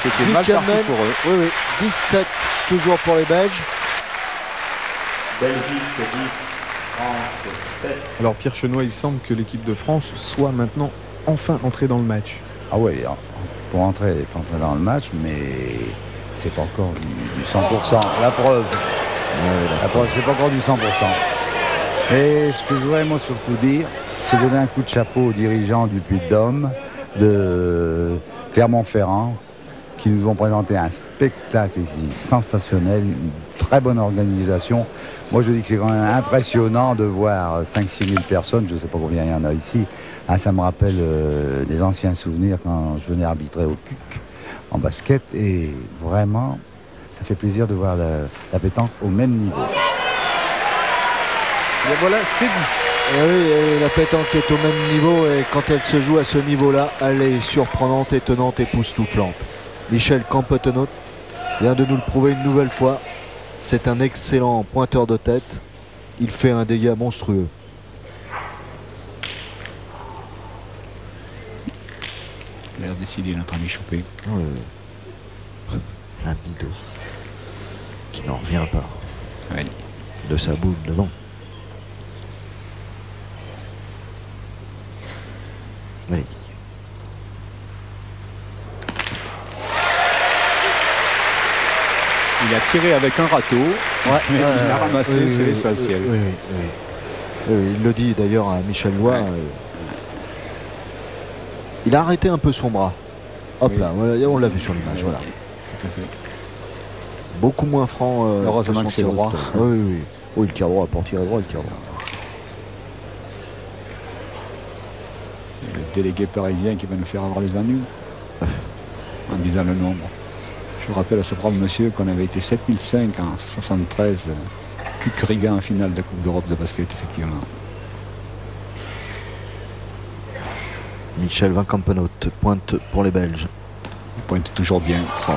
C'était mal parti pour eux. Oui, oui. 17 toujours pour les Belges. Belgique 10, France 7. Alors Pierre Chenois, il semble que l'équipe de France soit maintenant enfin entrée dans le match. Ah oui, pour entrer, elle est entrée dans le match, mais c'est pas encore du 100%. La preuve, c'est pas encore du 100%. Et ce que je voudrais moi surtout dire, c'est donner un coup de chapeau aux dirigeants du Puy-de-Dôme, de Clermont-Ferrand, qui nous ont présenté un spectacle ici sensationnel, une très bonne organisation. Moi je dis que c'est quand même impressionnant de voir 5-6 000 personnes, je ne sais pas combien il y en a ici. Ah, ça me rappelle des anciens souvenirs quand je venais arbitrer au CUC en basket, et vraiment ça fait plaisir de voir la pétanque au même niveau. Et voilà, c'est dit. Et oui, et la pétanque est au même niveau, et quand elle se joue à ce niveau-là, elle est surprenante, étonnante, époustouflante. Michel Campetenot vient de nous le prouver une nouvelle fois. C'est un excellent pointeur de tête. Il fait un dégât monstrueux. Il a l'air décidé, notre ami Choupé. Oui. Un bidot qui n'en revient pas. Oui. De sa boule devant. Allez. Il a tiré avec un râteau, mais il a ramassé, c'est l'essentiel. Oui, il le dit d'ailleurs à Michel Loy. Il a arrêté un peu son bras. Hop là, on l'a vu sur l'image. Voilà. Tout à fait. Beaucoup moins franc. Heureusement que c'est droit. Oui. Oui, il tire droit, pour tirer droit, il tire droit. Le délégué parisien qui va nous faire avoir des ennuis en disant le nombre. Je rappelle à ce brave monsieur qu'on avait été 7005 en 73 Cucuriga en finale de Coupe d'Europe de basket, effectivement. Michel Van Campenot pointe pour les Belges. Il pointe toujours bien. Oh.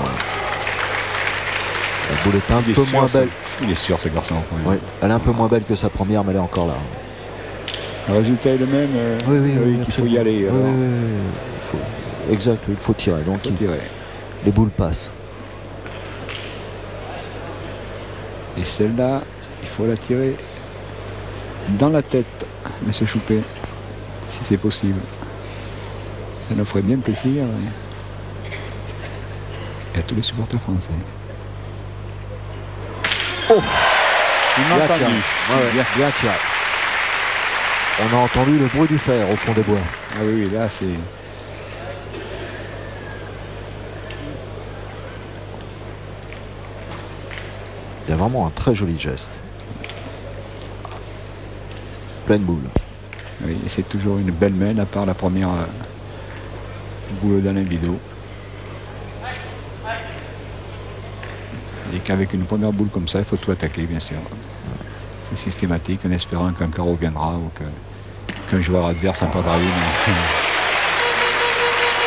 La boule est un peu moins belle. Il est sûr, ce garçon. Oui, elle est un peu moins belle que sa première, mais elle est encore là. Le résultat est le même. Oui, qu'il faut y aller. Exact, il faut tirer. Donc les boules passent. Et celle-là, il faut la tirer dans la tête, monsieur Choupé, si c'est possible. Ça nous ferait bien plaisir. Et à tous les supporters français. Oh, bien tiré. Bien tiré. On a entendu le bruit du fer au fond des bois. Ah oui, là c'est... Il y a vraiment un très joli geste. Pleine boule. Oui, c'est toujours une belle main, à part la première boule d'Alain Bidot. Et qu'avec une première boule comme ça, il faut tout attaquer, bien sûr. C'est systématique, en espérant qu'un carreau viendra ou qu'un joueur adverse en perdra une.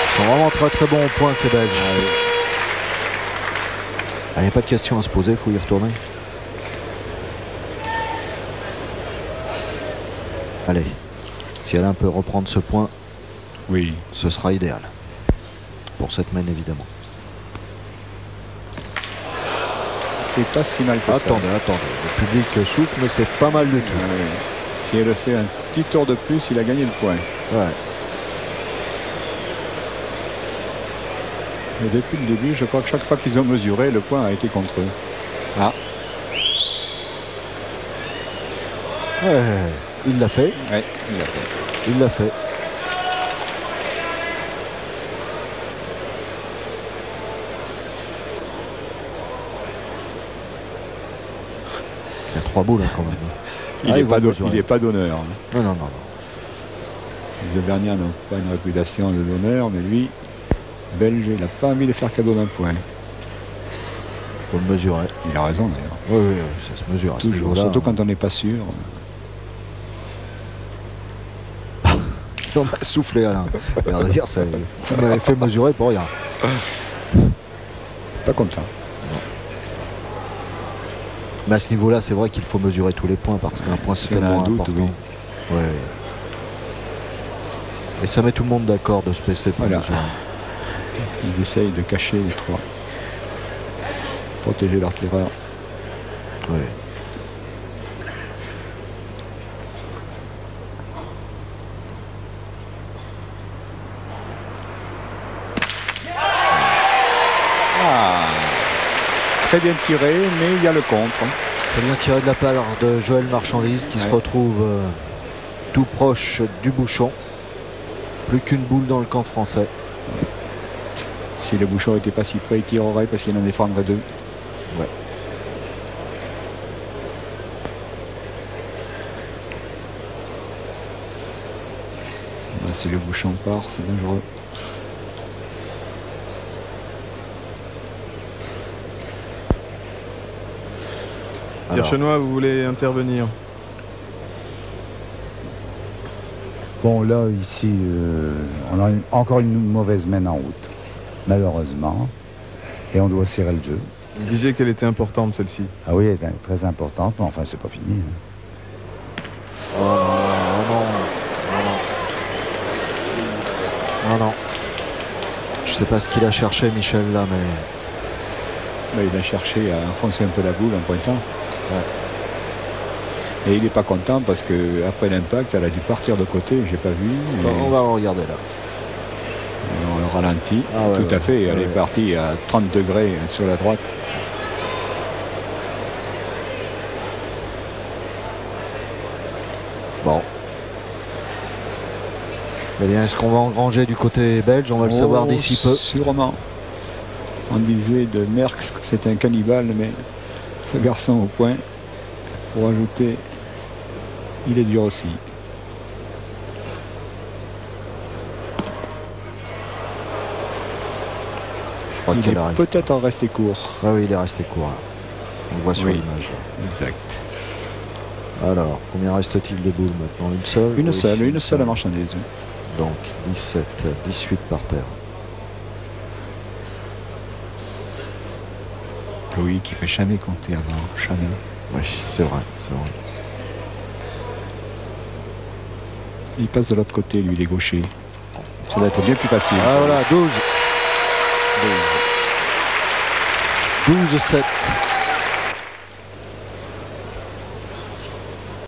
Ils sont vraiment très très bons au point, ces Belges. Il n'y a pas de question à se poser, il faut y retourner. Allez, si Alain peut reprendre ce point, oui, ce sera idéal. Pour cette main, évidemment. C'est pas si mal que ça. Attendez. Le public souffle, mais c'est pas mal du tout. Si elle fait un petit tour de plus, il a gagné le point. Ouais. Et depuis le début, je crois que chaque fois qu'ils ont mesuré, le point a été contre eux. Ah. Ouais, il l'a fait. Ouais, il l'a fait. Il l'a fait. Il y a 3 boules hein, quand même. Il n'est pas d'honneur. Non. Les Auvergnats n'ont pas une réputation de d'honneur, mais lui, Belge, il n'a pas envie de faire cadeau d'un point. Il faut le mesurer. Il a raison d'ailleurs. Oui, ça se mesure à ce niveau-là. Surtout quand on n'est pas sûr. On m'a soufflé Alain. Dire, vous m'avez fait mesurer pour rien. Pas comme ça. Non. Mais à ce niveau-là, c'est vrai qu'il faut mesurer tous les points parce qu'un point c'est tellement important. Oui. Ouais. Et ça met tout le monde d'accord de se baisser pour mesurer. Ils essayent de cacher les trois. Protéger leur tireur. Oui. Très bien tiré, mais il y a le contre. Très bien tiré de la part de Joël Marchandise qui se retrouve tout proche du bouchon. Plus qu'une boule dans le camp français. Si le bouchon n'était pas si près, il tirerait parce qu'il en défendrait deux. Ouais. Là, si le bouchon part, c'est dangereux. Pierre Chenois, vous voulez intervenir? Bon, là, ici, on a encore une mauvaise main en route, malheureusement. Et on doit serrer le jeu. Vous disiez qu'elle était importante, celle-ci. Ah oui, elle est très importante, mais enfin, c'est pas fini. Oh non, non, non. Je sais pas ce qu'il a cherché, Michel, là, mais... Là, il a cherché à enfoncer un peu la boule en pointant. Ouais. Et il n'est pas content parce que après l'impact, elle a dû partir de côté, j'ai pas vu. On va regarder là. On le ralentit. Ah ouais, tout à fait, elle est partie à 30 degrés sur la droite. Bon. Eh bien, est-ce qu'on va engranger du côté belge? On va le savoir d'ici peu. Sûrement. On disait de Merckx que c'était un cannibale, mais ce garçon au point, pour ajouter, il est dur aussi. Je crois Il qu'il est arrive. peut-être en resté court. Ah oui, il est resté court là. On le voit sur Oui. l'image là. Exact. Alors, combien reste-t-il de boules maintenant? Une seule? Une Oui, seule, une seule marchandise. Donc 17, 18 par terre. Louis qui fait jamais compter avant, jamais. Oui, c'est vrai, c'est vrai. Il passe de l'autre côté, lui, il est gaucher. Ça doit être bien plus facile. Ah voilà, 12. 12-7.